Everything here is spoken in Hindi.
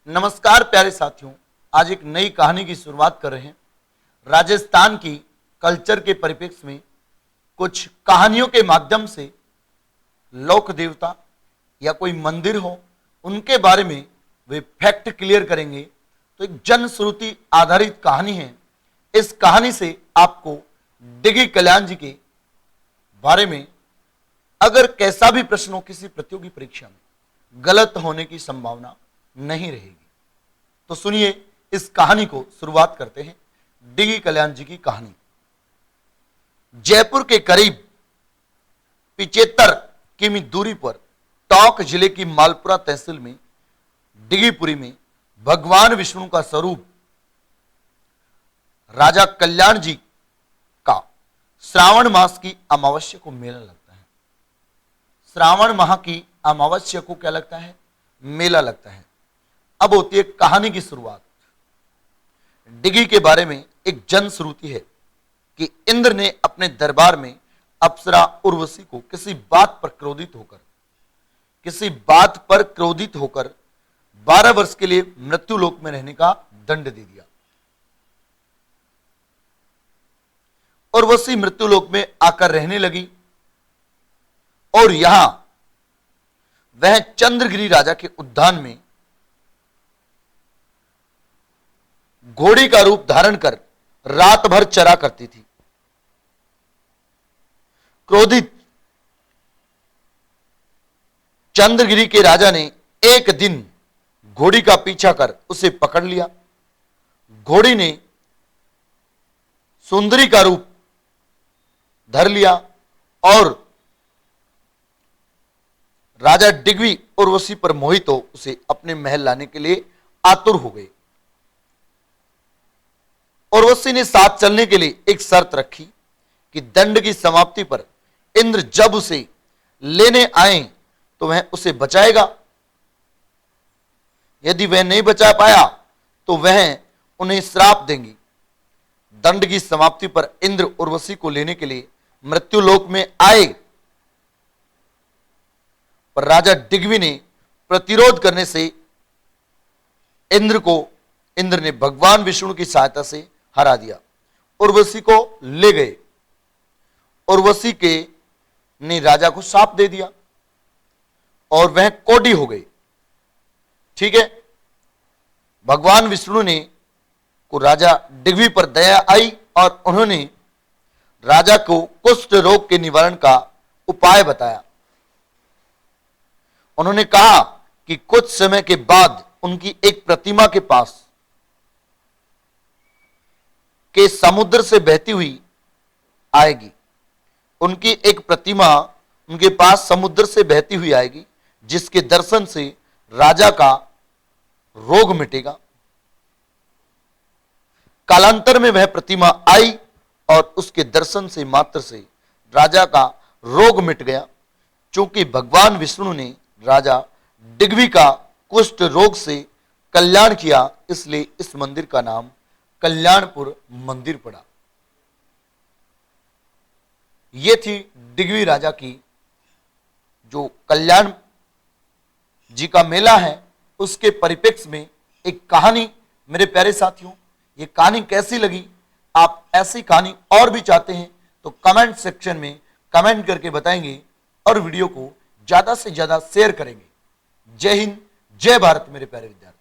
नमस्कार प्यारे साथियों, आज एक नई कहानी की शुरुआत कर रहे हैं। राजस्थान की कल्चर के परिप्रेक्ष्य में कुछ कहानियों के माध्यम से लोक देवता या कोई मंदिर हो उनके बारे में वे फैक्ट क्लियर करेंगे। तो एक जन श्रुति आधारित कहानी है। इस कहानी से आपको डिगी कल्याण जी के बारे में अगर कैसा भी प्रश्न हो किसी प्रतियोगी परीक्षा में गलत होने की संभावना नहीं रहेगी। तो सुनिए, इस कहानी को शुरुआत करते हैं। डिगी कल्याण जी की कहानी। जयपुर के करीब 75 किमी दूरी पर टोंक जिले की मालपुरा तहसील में डिगीपुरी में भगवान विष्णु का स्वरूप राजा कल्याण जी का श्रावण मास की अमावस्या को मेला लगता है। श्रावण माह की अमावस्या को क्या लगता है? मेला लगता है। अब होती है कहानी की शुरुआत। डिगी के बारे में एक जन श्रुति है कि इंद्र ने अपने दरबार में अप्सरा उर्वशी को किसी बात पर क्रोधित होकर 12 वर्ष के लिए मृत्यु लोक में रहने का दंड दे दिया। उर्वशी मृत्यु लोक में आकर रहने लगी और यहां वह चंद्रगिरी राजा के उद्यान में घोड़ी का रूप धारण कर रात भर चरा करती थी। क्रोधित चंद्रगिरी के राजा ने एक दिन घोड़ी का पीछा कर उसे पकड़ लिया। घोड़ी ने सुंदरी का रूप धर लिया और राजा डिगवी उर्वशी पर मोहित हो उसे अपने महल लाने के लिए आतुर हो गए। उर्वशी ने साथ चलने के लिए एक शर्त रखी कि दंड की समाप्ति पर इंद्र जब उसे लेने आए तो वह उसे बचाएगा। यदि वह नहीं बचा पाया तो वह उन्हें श्राप देंगी। दंड की समाप्ति पर इंद्र उर्वशी को लेने के लिए मृत्युलोक में आए, पर राजा डिगवी ने प्रतिरोध करने से इंद्र ने भगवान विष्णु की सहायता से हरा दिया। उर्वशी को ले गए। उर्वशी के ने राजा को शाप दे दिया और वह कोढ़ी हो गई। ठीक है, भगवान विष्णु ने को राजा डिगवी पर दया आई और उन्होंने राजा को कुष्ठ रोग के निवारण का उपाय बताया। उन्होंने कहा कि कुछ समय के बाद उनकी एक प्रतिमा के पास के समुद्र से बहती हुई आएगी। उनकी एक प्रतिमा उनके पास समुद्र से बहती हुई आएगी, जिसके दर्शन से राजा का रोग मिटेगा। कालांतर में वह प्रतिमा आई और उसके दर्शन से मात्र से राजा का रोग मिट गया। चूंकि भगवान विष्णु ने राजा डिगवी का कुष्ठ रोग से कल्याण किया, इसलिए इस मंदिर का नाम कल्याणपुर मंदिर पड़ा। यह थी डिगवी राजा की जो कल्याण जी का मेला है उसके परिप्रेक्ष्य में एक कहानी। मेरे प्यारे साथियों, ये कहानी कैसी लगी? आप ऐसी कहानी और भी चाहते हैं तो कमेंट सेक्शन में कमेंट करके बताएंगे और वीडियो को ज्यादा से ज्यादा शेयर करेंगे। जय हिंद, जय भारत मेरे प्यारे विद्यार्थी।